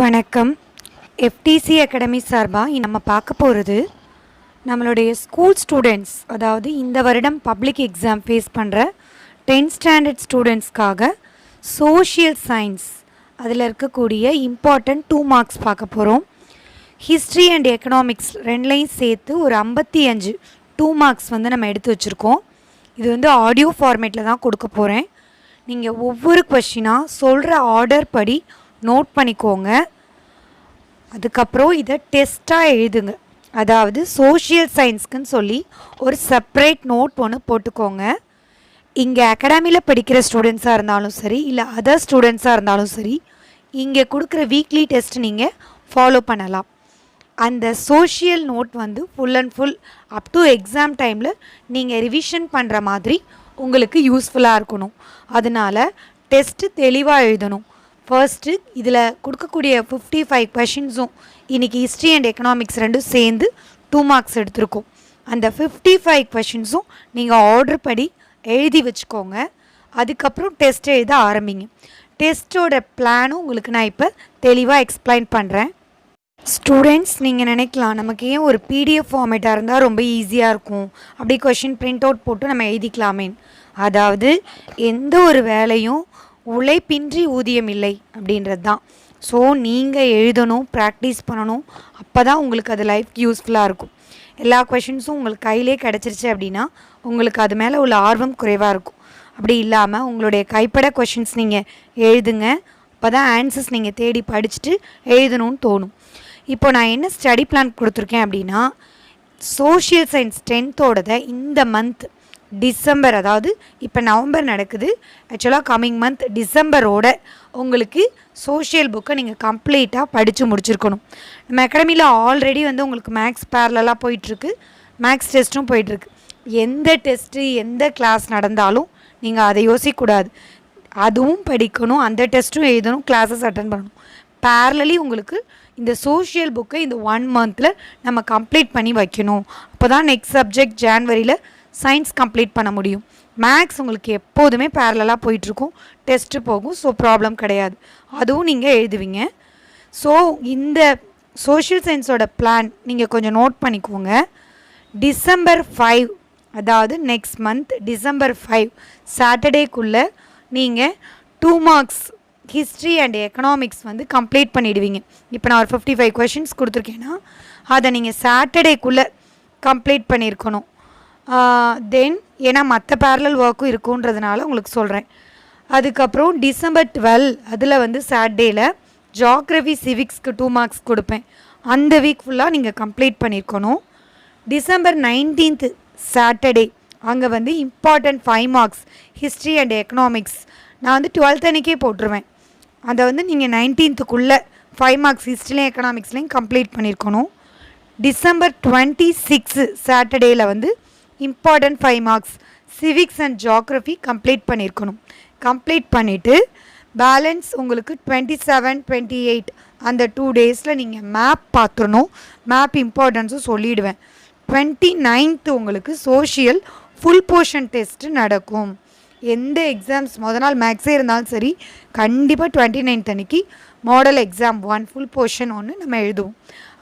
வணக்கம். FDC academy சார்பாக நம்ம பார்க்க போகிறது நம்மளுடைய ஸ்கூல் ஸ்டூடெண்ட்ஸ், அதாவது இந்த வருடம் பப்ளிக் எக்ஸாம் ஃபேஸ் பண்ணுற 10th ஸ்டாண்டர்ட் ஸ்டூடெண்ட்ஸ்க்காக சோஷியல் சயின்ஸ் அதில் இருக்கக்கூடிய இம்பார்ட்டண்ட் 2 மார்க்ஸ் பார்க்க போகிறோம். ஹிஸ்ட்ரி அண்ட் எக்கனாமிக்ஸ் ரெண்டுலையும் சேர்த்து ஒரு 55 2 மார்க்ஸ் நம்ம எடுத்து வச்சுருக்கோம். இது ஆடியோ ஃபார்மேட்டில் தான் கொடுக்க போகிறேன். நீங்கள் ஒவ்வொரு கொஷினாக சொல்கிற ஆர்டர் படி நோட் பண்ணிக்கோங்க. அதுக்கப்புறம் இதை டெஸ்ட்டாக எழுதுங்க. அதாவது சோஷியல் சயின்ஸ்க்குன்னு சொல்லி ஒரு செப்பரேட் நோட் ஒன்று போட்டுக்கோங்க. இங்கே அகாடமியில் படிக்கிற ஸ்டூடெண்ட்ஸாக இருந்தாலும் சரி, இல்லை அதர் ஸ்டூடெண்ட்ஸாக இருந்தாலும் சரி, இங்கே கொடுக்குற வீக்லி டெஸ்ட் நீங்கள் ஃபாலோ பண்ணலாம். அந்த social note full and full up to exam டைமில் நீங்கள் ரிவிஷன் பண்ணுற மாதிரி உங்களுக்கு யூஸ்ஃபுல்லாக இருக்கணும். அதனால் டெஸ்ட்டு தெளிவாக எழுதணும். ஃபர்ஸ்ட்டு இதில் கொடுக்கக்கூடிய 55 கொஷின்ஸும் இன்றைக்கி ஹிஸ்ட்ரி அண்ட் எக்கனாமிக்ஸ் ரெண்டும் சேர்ந்து 2 மார்க்ஸ் எடுத்திருக்கோம். அந்த 55 கொஷின்ஸும் நீங்கள் ஆர்டர் படி எழுதி வச்சுக்கோங்க. அதுக்கப்புறம் டெஸ்ட் எழுத ஆரம்பிங்க. டெஸ்ட்டோட பிளானும் உங்களுக்கு நான் இப்போ தெளிவாக எக்ஸ்பிளைன் பண்ணுறேன். ஸ்டூடெண்ட்ஸ், நீங்கள் நினைக்கலாம் நமக்கு ஏன் ஒரு பிடிஎஃப் ஃபார்மேட்டாக இருந்தால் ரொம்ப ஈஸியாக இருக்கும், அப்படி கொஷின் பிரிண்ட் அவுட் போட்டு நம்ம எழுதிக்கலாமே. அதாவது எந்த ஒரு வேலையும் உழைப்பின்றி ஊதியம் இல்லை அப்படின்றது தான். ஸோ நீங்கள் எழுதணும், ப்ராக்டிஸ் பண்ணணும். அப்போ தான் உங்களுக்கு அது லைஃப்க்கு யூஸ்ஃபுல்லாக இருக்கும். எல்லா கொஷின்ஸும் உங்களுக்கு கையிலே கிடச்சிருச்சு அப்படின்னா உங்களுக்கு அது மேலே உள்ள ஆர்வம் குறைவாக இருக்கும். அப்படி இல்லாமல் உங்களுடைய கைப்பட கொஷின்ஸ் நீங்கள் எழுதுங்க. அப்போ தான் ஆன்சர்ஸ் நீங்கள் தேடி படிச்சுட்டு எழுதணும்னு தோணும். இப்போ நான் என்ன ஸ்டடி பிளான் கொடுத்துருக்கேன் அப்படின்னா, சோஷியல் சயின்ஸ் 10th இந்த மந்த் டிசம்பர், அதாவது இப்போ நவம்பர் நடக்குது, ஆக்சுவலாக கம்மிங் மந்த் டிசம்பரோட உங்களுக்கு சோஷியல் புக்கை நீங்கள் கம்ப்ளீட்டாக படித்து முடிச்சிருக்கணும். நம்ம அகாடமியில் ஆல்ரெடி உங்களுக்கு மேக்ஸ் பேரலாக போயிட்டுருக்கு, மேக்ஸ் டெஸ்ட்டும் போயிட்டுருக்கு. எந்த டெஸ்ட்டு எந்த கிளாஸ் நடந்தாலும் நீங்கள் அதை யோசிக்கக்கூடாது. அதுவும் படிக்கணும், அந்த டெஸ்ட்டும் எழுதணும், கிளாஸஸ் அட்டன் பண்ணணும். பேரலி உங்களுக்கு இந்த சோஷியல் புக்கை இந்த 1 மந்தில் நம்ம கம்ப்ளீட் பண்ணி வைக்கணும். அப்போ தான் நெக்ஸ்ட் சப்ஜெக்ட் ஜான்வரியில் சயின்ஸ் கம்ப்ளீட் பண்ண முடியும். மேக்ஸ் உங்களுக்கு எப்போதுமே பேரலாக போயிட்டுருக்கும், டெஸ்ட்டு போகும். ஸோ ப்ராப்ளம் கிடையாது, அதுவும் நீங்கள் எழுதுவீங்க. ஸோ இந்த சோஷியல் சயின்ஸோட பிளான் நீங்கள் கொஞ்சம் நோட் பண்ணிக்கோங்க. டிசம்பர் 5, அதாவது நெக்ஸ்ட் மந்த் டிசம்பர் 5 சாட்டர்டேக்குள்ளே நீங்கள் 2 marks history and economics complete பண்ணிவிடுவீங்க. இப்போ நான் ஒரு 55 கொஷின்ஸ் கொடுத்துருக்கேன்னா அதை நீங்கள் சாட்டர்டேக்குள்ளே கம்ப்ளீட் பண்ணியிருக்கணும். தென் ஏன்னா மற்ற பேரலல் ஒர்க்கும் இருக்குன்றதுனால உங்களுக்கு சொல்கிறேன். அதுக்கப்புறம் டிசம்பர் 12 அதில் சாட்டர்டேயில் ஜியாகிரஃபி சிவிக்ஸ்க்கு 2 மார்க்ஸ் கொடுப்பேன். அந்த வீக் ஃபுல்லாக நீங்கள் கம்ப்ளீட் பண்ணியிருக்கணும். டிசம்பர் 19 சாட்டர்டே அங்கே important 5 marks history and economics நான் 12th அன்றைக்கே போட்டுருவேன். அதை நீங்கள் 19th 5 மார்க்ஸ் ஹிஸ்ட்ரிலையும் எக்கனாமிக்ஸ்லையும் கம்ப்ளீட் பண்ணியிருக்கணும். டிசம்பர் 26 சாட்டர்டேயில் important 5 marks civics and geography complete பண்ணியிருக்கணும். கம்ப்ளீட் பண்ணிவிட்டு பேலன்ஸ் உங்களுக்கு 27, 28 அந்த 2 டேஸில் நீங்கள் மேப் பார்த்துடணும். மேப் இம்பார்ட்டன்ஸும் சொல்லிவிடுவேன். 29th உங்களுக்கு சோஷியல் ஃபுல் போர்ஷன் டெஸ்ட்டு நடக்கும். எந்த எக்ஸாம்ஸ் நாள் மேக்ஸே இருந்தாலும் சரி, கண்டிப்பாக 29th அன்றைக்கி மாடல் எக்ஸாம் 1 ஃபுல் போர்ஷன் ஒன்று நம்ம எழுதுவோம்.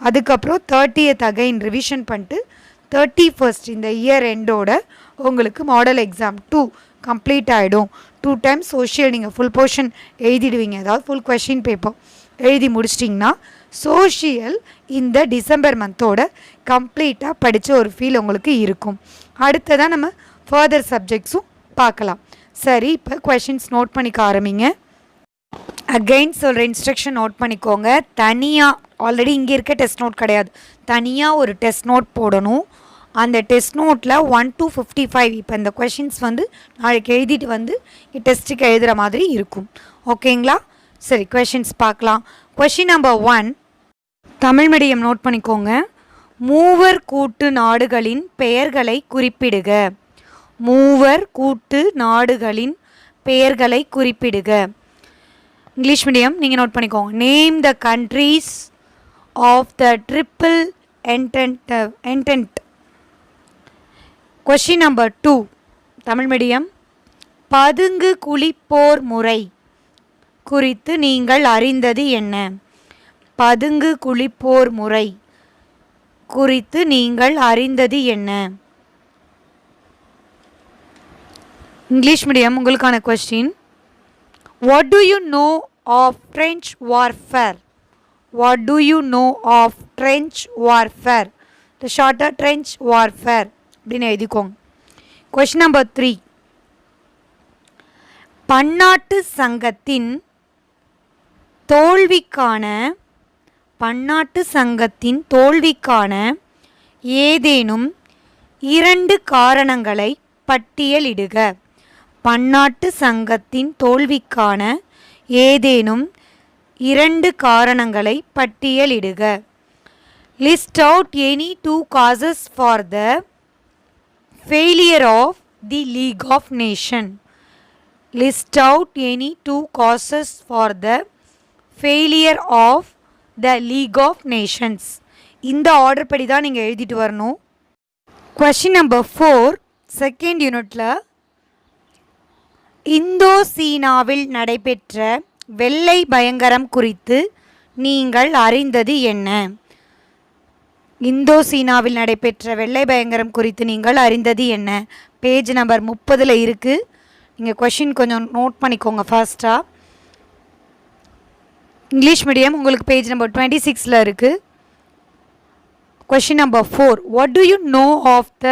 அதுக்கப்புறம் 30th அகைன் ரிவிஷன் பண்ணிட்டு 31st இந்த இயர் எண்டோட உங்களுக்கு மாடல் எக்ஸாம் 2 கம்ப்ளீட் ஆகிடும். 2 டைம்ஸ் சோஷியல் நீங்கள் ஃபுல் போர்ஷன் எழுதிடுவீங்க. அதாவது ஃபுல் கொஷின் பேப்பர் எழுதி முடிச்சிட்டிங்கன்னா சோஷியல் இந்த டிசம்பர் மந்தோட கம்ப்ளீட்டாக படித்த ஒரு ஃபீல் உங்களுக்கு இருக்கும். அடுத்ததான் நம்ம ஃபர்தர் சப்ஜெக்ட்ஸும் பார்க்கலாம். சரி, இப்போ கொஷின்ஸ் நோட் பண்ணிக்க ஆரம்பிங்க. அகைன் சொல்கிற இன்ஸ்ட்ரக்ஷன் நோட் பண்ணிக்கோங்க. தனியாக ஆல்ரெடி இங்கே இருக்க டெஸ்ட் நோட் கிடையாது, தனியாக ஒரு டெஸ்ட் நோட் போடணும். அந்த டெஸ்ட் நோட்டில் 1 to 55 இப்போ இந்த கொஷின்ஸ் நாளைக்கு எழுதிட்டு டெஸ்ட்டுக்கு எழுதுகிற மாதிரி இருக்கும். ஓகேங்களா? சரி, கொஷின்ஸ் பார்க்கலாம். Question number 1 Tamil medium note பண்ணிக்கோங்க. மூவர் கூட்டு நாடுகளின் பெயர்களை குறிப்பிடுக. மூவர் கூட்டு நாடுகளின் பெயர்களை குறிப்பிடுக. இங்கிலீஷ் மீடியம் நீங்கள் நோட் பண்ணிக்கோங்க. Name the countries of the triple entente. Question number 2 Tamil medium. பதுங்கு குளிப்போர் முறை குறித்து நீங்கள் அறிந்தது என்ன? பதுங்கு குளிப்போர் முறை குறித்து நீங்கள் அறிந்தது என்ன? இங்கிலீஷ் மீடியம் உங்களுக்கான question. What do you know of trench warfare? What do you know of trench warfare? The shorter trench warfare அப்படின்னு எழுதிக்கோங்க. Question number 3. பன்னாட்டு சங்கத்தின் தோல்விக்கான ஏதேனும் 2 காரணங்களை பட்டியலிடுக. பன்னாட்டு சங்கத்தின் தோல்விக்கான ஏதேனும் 2 காரணங்களை பட்டியலிடுக. List out any 2 causes for the failure of the League of Nations. List out any 2 causes for the failure of the League of Nations. இந்த ஆர்டர் படி தான் நீங்கள் எழுதிட்டு வரணும். கொஸ்டின் நம்பர் 4 செகண்ட் யூனிட்டில் இந்தோசீனாவில் நடைபெற்ற வெள்ளை பயங்கரம் குறித்து நீங்கள் அறிந்தது என்ன? இந்தோசீனாவில் நடைபெற்ற வெள்ளை பயங்கரம் குறித்து நீங்கள் அறிந்தது என்ன? பேஜ் நம்பர் 30 இருக்குது. நீங்கள் கொஷின் கொஞ்சம் நோட் பண்ணிக்கோங்க ஃபாஸ்ட்டாக. இங்கிலீஷ் மீடியம் உங்களுக்கு பேஜ் நம்பர் 26 இருக்குது. Question number 4. What do you know of the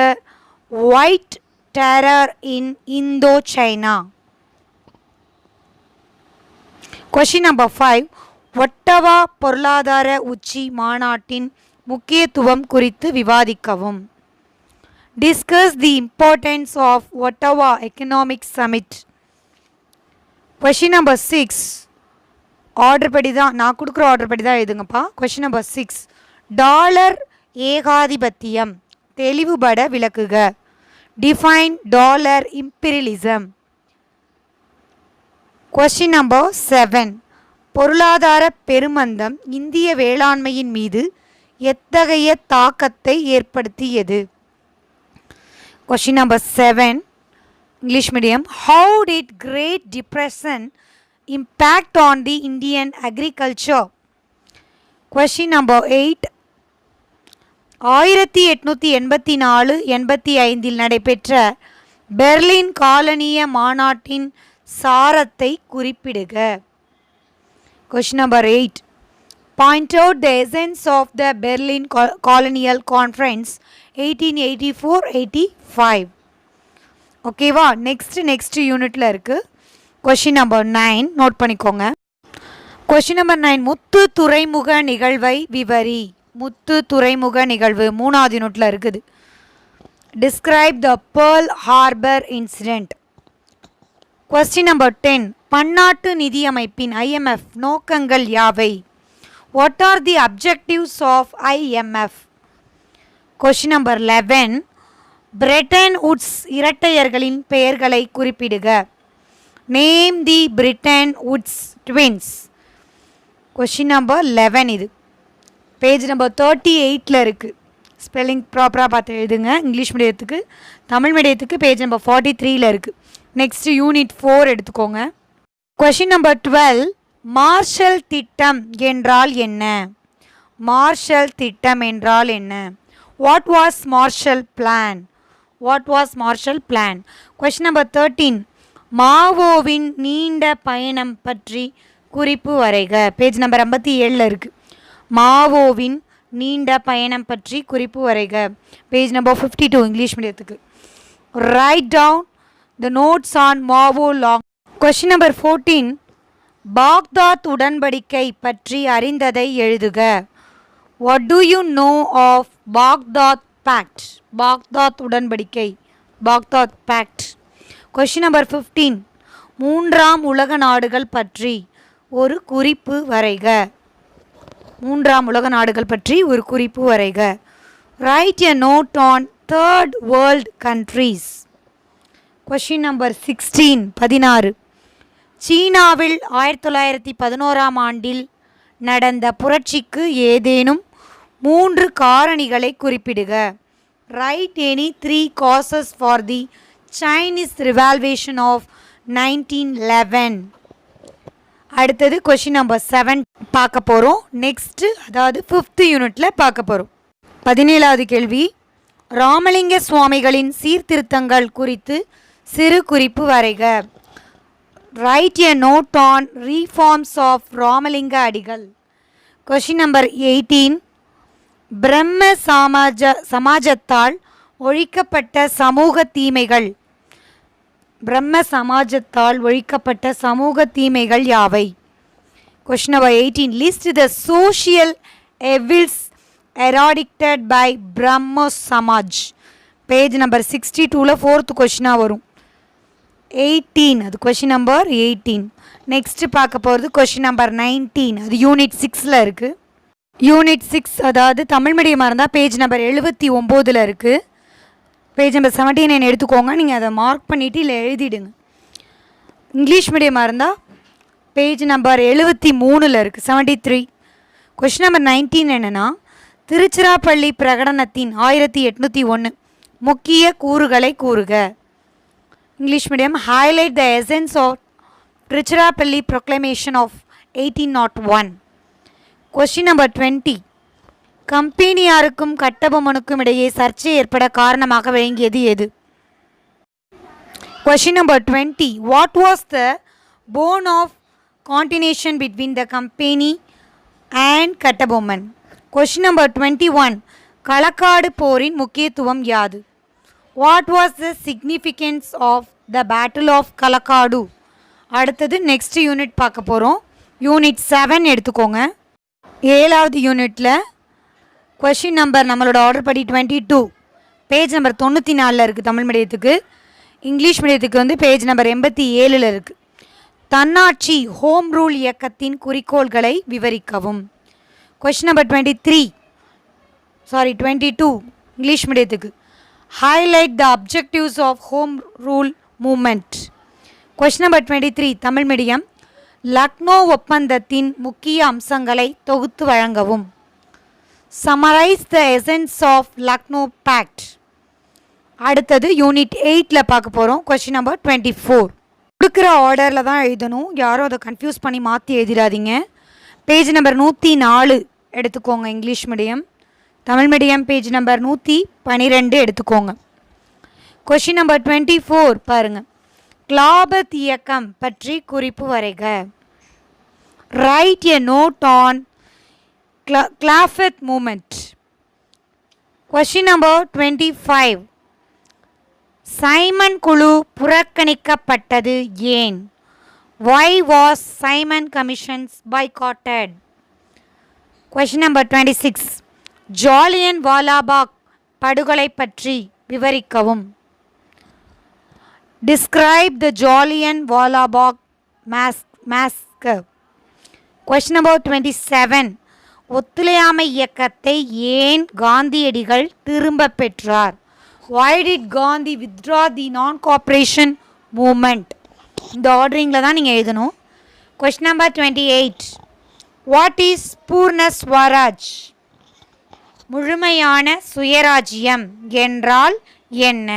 white terror in Indochina? Question number 5. Ottawa பொருளாதார உச்சி மாநாட்டின் முக்கியத்துவம் குறித்து விவாதிக்கவும். Discuss the importance of Ottawa Economic Summit. Question number 6. Order படி தான் நான் கொடுக்குற ஆர்டர் படி தான் எழுதுங்கப்பா. Question number 6. டாலர் ஏகாதிபத்தியம் தெளிவுபட விளக்குக. Define dollar imperialism. Question number 7. பொருளாதார பெருமந்தம் இந்திய வேளாண்மையின் மீது எத்தகைய தாக்கத்தை ஏற்படுத்தியது? Question number 7, English medium. How did Great Depression impact on the Indian agriculture? Question number 8. 1884-85 நடைபெற்ற பெர்லின் காலனிய மாநாட்டின் சாரத்தை குறிப்பிடுக. Question number 8. Point out the essence of the Berlin Colonial Conference 1884-85. ஓகேவா? நெக்ஸ்ட் யூனிட்டில் இருக்குது. கொஷின் நம்பர் 9 நோட் பண்ணிக்கோங்க. Question number 9. முத்து துறைமுக நிகழ்வை விவரி. முத்து துறைமுக நிகழ்வு 3வது யூனிட்டில் இருக்குது. Describe the Pearl Harbor incident. Question number 10. பன்னாட்டு நிதியமைப்பின் IMF நோக்கங்கள் யாவை? What are the objectives of IMF? Question number 11. Bretton Woods இரட்டையர்களின் பெயர்களை குறிப்பிடுக. Name the Bretton Woods twins. Question number 11 இது. பேஜ் நம்பர் 38 இருக்குது. ஸ்பெல்லிங் ப்ராப்பராக பார்த்து எழுதுங்க. இங்கிலீஷ் மீடியத்துக்கு, தமிழ் மீடியத்துக்கு பேஜ் நம்பர் 43 இருக்குது. நெக்ஸ்ட் யூனிட் 4 எடுத்துக்கோங்க. Question number 12. மார்ஷல் திட்டம் என்றால் என்ன? மார்ஷல் திட்டம் என்றால் என்ன? What was Marshall Plan? What was Marshall Plan? Question number 13. மாவோவின் நீண்ட பயணம் பற்றி குறிப்பு வரைக. பேஜ் நம்பர் 57 இருக்குது. மாவோவின் நீண்ட பயணம் பற்றி குறிப்பு வரைக. பேஜ் நம்பர் 52 இங்கிலீஷ் மீடியத்துக்கு. Write down the notes on Mao Long. Question number 14. Baghdad உடன்படிக்கை பற்றி அறிந்ததை எழுதுக. What do you know of Baghdad Pact? Baghdad உடன்படிக்கை, பாக்தாத் Pact. Question number 15. 3ஆம் உலக நாடுகள் பற்றி ஒரு குறிப்பு வரைக. 3ஆம் உலக நாடுகள் பற்றி ஒரு குறிப்பு வரைக. Write a note on third world countries. Question number 16. 16. சீனாவில் 1911ஆம் ஆண்டில் நடந்த புரட்சிக்கு ஏதேனும் 3 காரணிகளை குறிப்பிடுக. Write any 3 causes for the Chinese Revolution of 1911. அடுத்தது கொஷின் நம்பர் 7 பார்க்க போகிறோம். நெக்ஸ்ட்டு அதாவது 5th யூனிட்டில் பார்க்க போகிறோம். 17வது கேள்வி, ராமலிங்க சுவாமிகளின் சீர்திருத்தங்கள் குறித்து சிறு குறிப்பு வரைக. Write a note on reforms of Ramalinga Adigal. Question number 18, பிரம்ம சமாஜத்தால் ஒழிக்கப்பட்ட சமூக தீமைகள். பிரம்ம சமாஜத்தால் ஒழிக்கப்பட்ட சமூக தீமைகள் யாவை? Question number 18, list the social evils eradicated by Brahmo Samaj. Page number 62ல் 4th கொஷினாக வரும். 18 அது கொஷின் நம்பர் 18. நெக்ஸ்ட்டு பார்க்க போகிறது கொஷின் நம்பர் 19. அது யூனிட் 6ல் இருக்குது. யூனிட் 6 அதாவது தமிழ் மீடியமாக இருந்தால் பேஜ் நம்பர் 79ல் இருக்குது. பேஜ் நம்பர் 79 எடுத்துக்கோங்க. நீங்கள் அதை மார்க் பண்ணிவிட்டு இல்லை எழுதிடுங்க. இங்கிலீஷ் மீடியமாக இருந்தால் பேஜ் நம்பர் 73ல் இருக்குது, 73. கொஷின் நம்பர் 19 என்னென்னா, திருச்சிராப்பள்ளி பிரகடனத்தின் 1801 முக்கிய கூறுகளை கூறுக. English medium, highlight the essence of Tiruchirappalli proclamation of 1801. Question number 20, கம்பெனியாருக்கும் கட்டபொம்மனுக்கும் இடையே சர்ச்சை ஏற்பட காரணமாக விளங்கியது எது? Question number 20, what was the bone of contention between the company and Kattabomman? Question number 21, Kalakkad போரின் முக்கியத்துவம் யாது? What was the significance of the battle of Kalakkad? அடுத்தது நெக்ஸ்ட் யூனிட் பார்க்க போகிறோம். யூனிட் 7 எடுத்துக்கோங்க. 7வது யூனிட்டில் கொஷின் நம்பர் நம்மளோட ஆர்டர் படி 22, பேஜ் நம்பர் 94ல் இருக்குது தமிழ் மீடியத்துக்கு. இங்கிலீஷ் மீடியத்துக்கு வந்து பேஜ் நம்பர் 87ல் இருக்குது. தன்னாட்சி ஹோம் ரூல் இயக்கத்தின் குறிக்கோள்களை விவரிக்கவும். கொஷின் நம்பர் 22 இங்கிலீஷ் மீடியத்துக்கு, highlight the objectives of home rule movement. Question number 23 Tamil medium, Lucknow ஒப்பந்தத்தின் முக்கிய அம்சங்களை தொகுத்து வழங்கவும். Summarise the essence of Lucknow pact. அடுத்தது யூனிட் 8ல் பார்க்க போகிறோம். Question number 24. கொடுக்குற ஆர்டரில் தான் எழுதணும், யாரும் அதை கன்ஃபியூஸ் பண்ணி மாற்றி எழுதிடாதீங்க. பேஜ் நம்பர் 104 எடுத்துக்கோங்க English medium. Tamil medium page number 112 எடுத்துக்கோங்க. கொஷின் நம்பர் 24 பாருங்கள். கிலாபத் இயக்கம் பற்றி குறிப்பு வரைக. Write a note on Khilafat movement. Question number 25, Simon குழு புறக்கணிக்கப்பட்டது ஏன்? Why was Simon Commissions boycotted? Question number 26, Jallian வாலாபாக் படுகொலை பற்றி விவரிக்கவும். Describe the Jallian Wala Bagh massacre. Question number 27, ஒத்துழையாமை இயக்கத்தை ஏன் காந்தியடிகள் திரும்ப பெற்றார்? Why did Gandhi withdraw the non-cooperation movement? இந்த ஆர்டரிங்கில் தான் நீங்கள் எழுதணும். Question number 28, what is பூர்ண ஸ்வராஜ்? முழுமையான சுயராஜ்யம் என்றால் என்ன?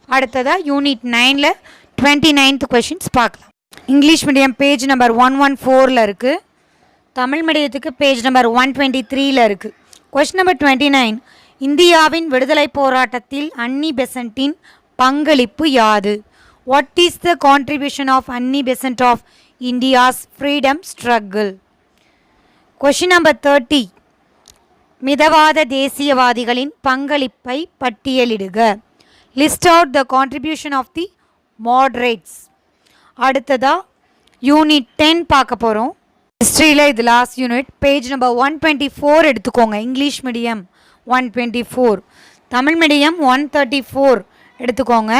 அடுத்ததாக யூனிட் 9ல் 29th கொஷின்ஸ் பார்க்கலாம். இங்கிலீஷ் மீடியம் பேஜ் நம்பர் 114ல் இருக்குது. தமிழ் மீடியத்துக்கு பேஜ் நம்பர் 123ல் இருக்குது. கொஷின் நம்பர் 29, இந்தியாவின் விடுதலை போராட்டத்தில் அன்னி பெசன்ட்டின் பங்களிப்பு யாது? What is the contribution of Annie Besant of India's freedom struggle? Question number 30, மிதவாத தேசியவாதிகளின் பங்களிப்பை பட்டியலிடுக. List out the contribution of the moderates. அடுத்ததாக யூனிட் 10 பார்க்க போகிறோம். ஹிஸ்ட்ரியில் இது லாஸ்ட் யூனிட். பேஜ் நம்பர் 124 எடுத்துக்கோங்க. இங்கிலீஷ் மீடியம் 124, தமிழ் மீடியம் 134 எடுத்துக்கோங்க.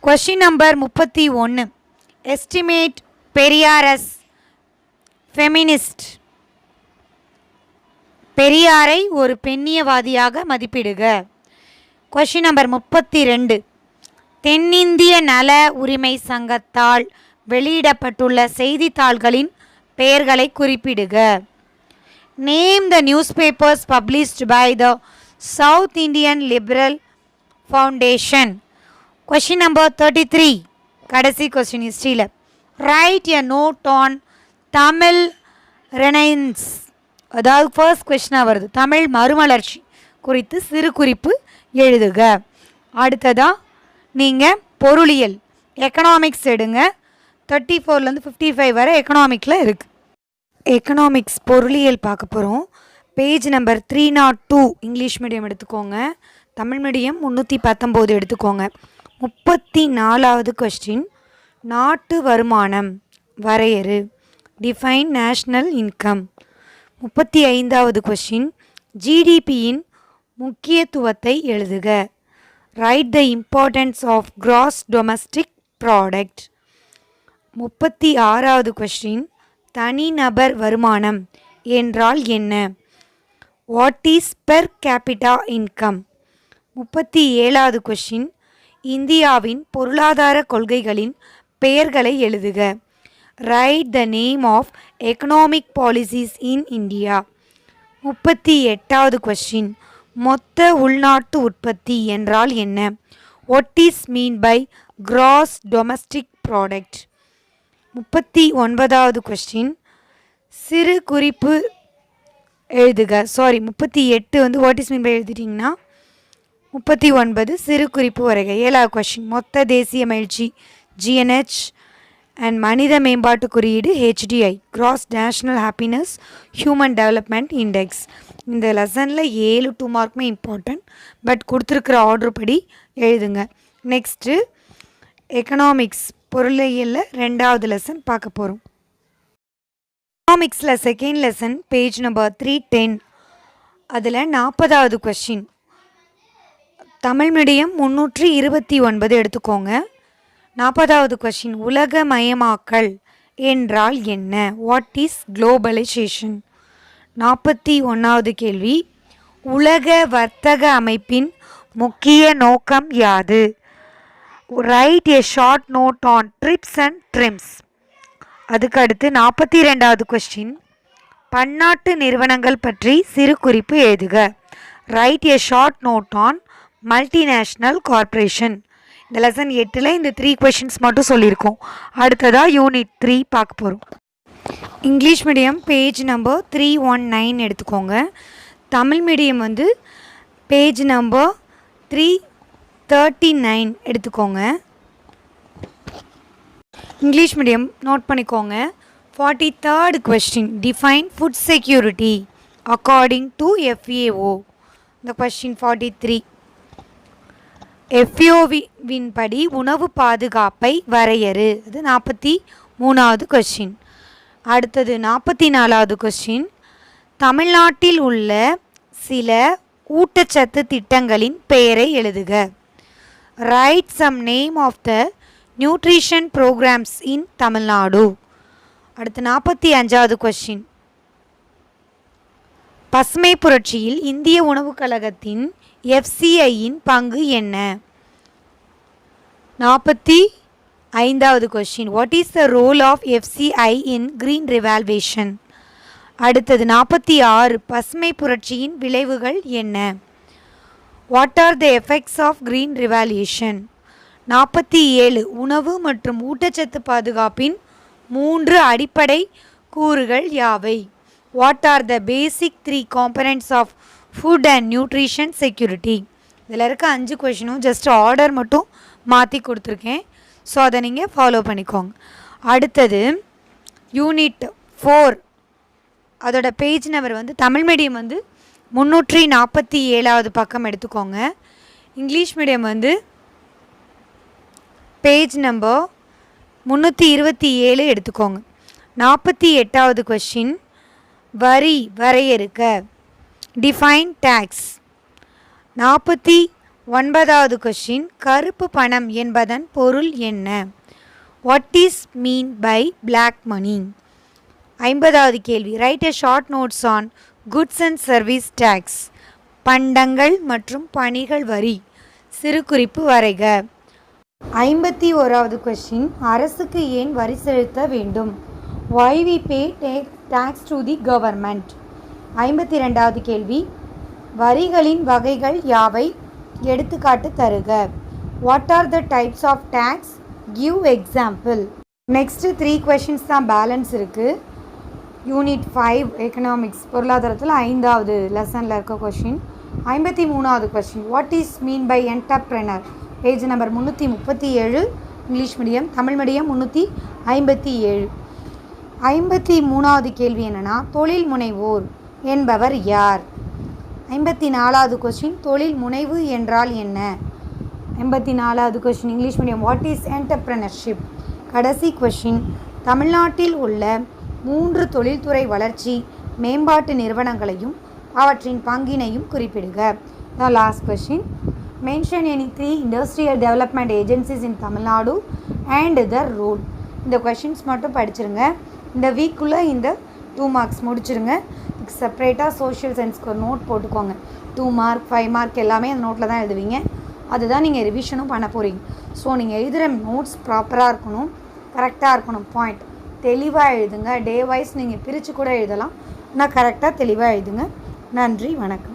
Question number 31, estimate Periyar as feminist. பெரியாரை ஒரு பெண்ணியவாதியாக மதிப்பிடுக. கொஷின் நம்பர் 32, தென்னிந்திய நல உரிமை சங்கத்தால் வெளியிடப்பட்டுள்ள செய்தித்தாள்களின் பெயர்களை குறிப்பிடுக. Name the newspapers published by the South Indian Liberal Foundation. Question number 33, கடைசி கொஸ்டின் ஹிஸ்ட்ரியில். Write a note on Tamil renaissance, அதாவது ஃபர்ஸ்ட் கொஸ்டினாக வருது, தமிழ் மறுமலர்ச்சி குறித்து சிறு குறிப்பு எழுதுக. அடுத்ததாக நீங்கள் பொருளியல் எக்கனாமிக்ஸ் எடுங்க. 34லேருந்து 55 வரை எக்கனாமிக்கில் இருக்குது. எக்கனாமிக்ஸ் பொருளியல் பார்க்க போகிறோம். பேஜ் நம்பர் 302 இங்கிலீஷ் மீடியம் எடுத்துக்கோங்க. தமிழ் மீடியம் 319 எடுத்துக்கோங்க. 34வது கொஸ்டின், நாட்டு வருமானம் வரையறு, டிஃபைன் நேஷ்னல் இன்கம். 35வது கொஸ்டின், ஜிடிபியின் முக்கியத்துவத்தை எழுதுக, write the importance of gross domestic product. 36வது கொஸ்டின், தனிநபர் வருமானம் என்றால் என்ன, what is per capita income. 37வது கொஸ்டின், இந்தியாவின் பொருளாதார கொள்கைகளின் பெயர்களை எழுதுக, write the name of economic policies in India. 38வது கொஸ்டின், மொத்த உள்நாட்டு உற்பத்தி என்றால் என்ன, what is mean by gross domestic product. 39வது கொஸ்டின், சிறு குறிப்பு எழுதுக. 38 வாட் இஸ் மீன் பை எழுதிட்டிங்கன்னா 39 சிறு குறிப்பு வரைக. 7வது கொஸ்டின், மொத்த தேசிய மகிழ்ச்சி ஜிஎன்ஹெச் அண்ட் மனித மேம்பாட்டு குறியீடு HDI, cross national happiness human development index. இந்த லெசனில் 7 2 மார்க்குமே இம்பார்ட்டன்ட், பட் கொடுத்துருக்கிற ஆர்டர் படி எழுதுங்க. நெக்ஸ்ட்டு எக்கனாமிக்ஸ் பொருளியலில் 2வது லெசன் பார்க்க போகிறோம். எக்கனாமிக்ஸில் செகண்ட் லெசன் பேஜ் நம்பர் 310. அதில் 40வது கொஸ்டின், தமிழ் மீடியம் 329 எடுத்துக்கோங்க. 40வது கொஸ்டின், உலகமயமாக்கல் என்றால் என்ன, வாட் இஸ் குளோபலைசேஷன். 41வது கேள்வி, உலக வர்த்தக அமைப்பின் முக்கிய நோக்கம் யாது, write a short note on TRIPS and TRIMs. அதுக்கு அடுத்து 42வது கொஸ்டின், பன்னாட்டு நிறுவனங்கள் பற்றி சிறு குறிப்பு எழுதுக, write a short note on multinational corporation. இந்த லெசன் 8ல் இந்த 3 கொஷின்ஸ் மட்டும் சொல்லியிருக்கோம். அடுத்ததாக யூனிட் 3 பார்க்க போகிறோம். இங்கிலீஷ் மீடியம் பேஜ் நம்பர் 319 எடுத்துக்கோங்க. தமிழ் மீடியம் பேஜ் நம்பர் 339 எடுத்துக்கோங்க. இங்கிலீஷ் மீடியம் நோட் பண்ணிக்கோங்க. 43rd question, define food security according to FAO. இந்த கொஸ்டின் 43. FAOவின் படி உணவு பாதுகாப்பை வரையறு, அது 43வது கொஸ்டின். அடுத்தது 44வது கொஸ்டின், தமிழ்நாட்டில் உள்ள சில ஊட்டச்சத்து திட்டங்களின் பெயரை எழுதுக, write some name of the nutrition programmes in Tamil Nadu. அடுத்து 45வது கொஸ்டின், பசுமை புரட்சியில் இந்திய உணவுக் கழகத்தின் FCIயின் பங்கு என்ன. 45வது question, what is the role of FCI in green revolution. அடுத்தது 46, பசுமை புரட்சியின் விளைவுகள் என்ன, what are the effects of green revolution. 47, உணவு மற்றும் ஊட்டச்சத்து பாதுகாப்பின் 3 அடிப்படை கூறுகள் யாவை, what are the basic 3 components of food and nutrition security. இதில் இருக்க 5 கொஷினும் ஜஸ்ட் ஆர்டர் மட்டும் மாற்றி கொடுத்துருக்கேன். ஸோ அதை நீங்கள் ஃபாலோ பண்ணிக்கோங்க. அடுத்தது யூனிட் 4, அதோட பேஜ் நம்பர் தமிழ் மீடியம் 347வது பக்கம் எடுத்துக்கோங்க. இங்கிலீஷ் மீடியம் பேஜ் நம்பர் 327 எடுத்துக்கோங்க. 48வது கொஸ்டின், வரி வரையறுக்க, டிஃபைன் டேக்ஸ். 49வது கொஸ்டின், கருப்பு பணம் என்பதன் பொருள் என்ன, what is mean by black money. 50வது கேள்வி, write a short notes on goods and service tax, பண்டங்கள் மற்றும் பணிகள் வரி, சிறு குறிப்பு வரைக. 51வது கொஸ்டின், அரசுக்கு ஏன் வரி செலுத்த வேண்டும், why we pay tax to the government. 52வது கேள்வி, வரிகளின் வகைகள் யாவை, எடுத்துக்காட்டு தருக, what are the types of tax, give example. Next 3 questions தான் பேலன்ஸ் இருக்குது. யூனிட் 5 எக்கனாமிக்ஸ் பொருளாதாரத்தில் 5வது லெசனில் இருக்க கொஷின். 53வது question, what is mean by entrepreneur? Page number 337, English medium. Tamil medium 357. 53வது கேள்வி என்னென்னா, தொழில் முனைவோர் என்பவர் யார்? 54வது கொஷின், தொழில் முனைவு என்றால் என்ன? 54வது question, English medium, what is entrepreneurship? கடைசி கொஷின், தமிழ்நாட்டில் உள்ள 3 தொழில்துறை வளர்ச்சி மேம்பாட்டு நிறுவனங்களையும் அவற்றின் பங்கினையும் குறிப்பிடுக. The last question, mention any 3 industrial development agencies in Tamil Nadu and their role. இந்த கொஷின்ஸ் மட்டும் படிச்சிருங்க. இந்த வீக்குள்ளே இந்த 2 மார்க்ஸ் முடிச்சிருங்க. செப்பரேட்டாக சோஷியல் சயின்ஸ்க்கு ஒரு நோட் போட்டுக்கோங்க. 2 மார்க் 5 மார்க் எல்லாமே அந்த நோட்டில் தான் எழுதுவீங்க. அதுதான் நீங்கள் ரிவிஷனும் பண்ண போகிறீங்க. ஸோ நீங்கள் எழுதுகிற நோட்ஸ் ப்ராப்பராக இருக்கணும், கரெக்டாக இருக்கணும். பாயிண்ட் தெளிவாக எழுதுங்க. டே வைஸ் நீங்கள் பிரித்து கூட எழுதலாம், ஆனால் கரெக்டாக தெளிவாக எழுதுங்க. நன்றி, வணக்கம்.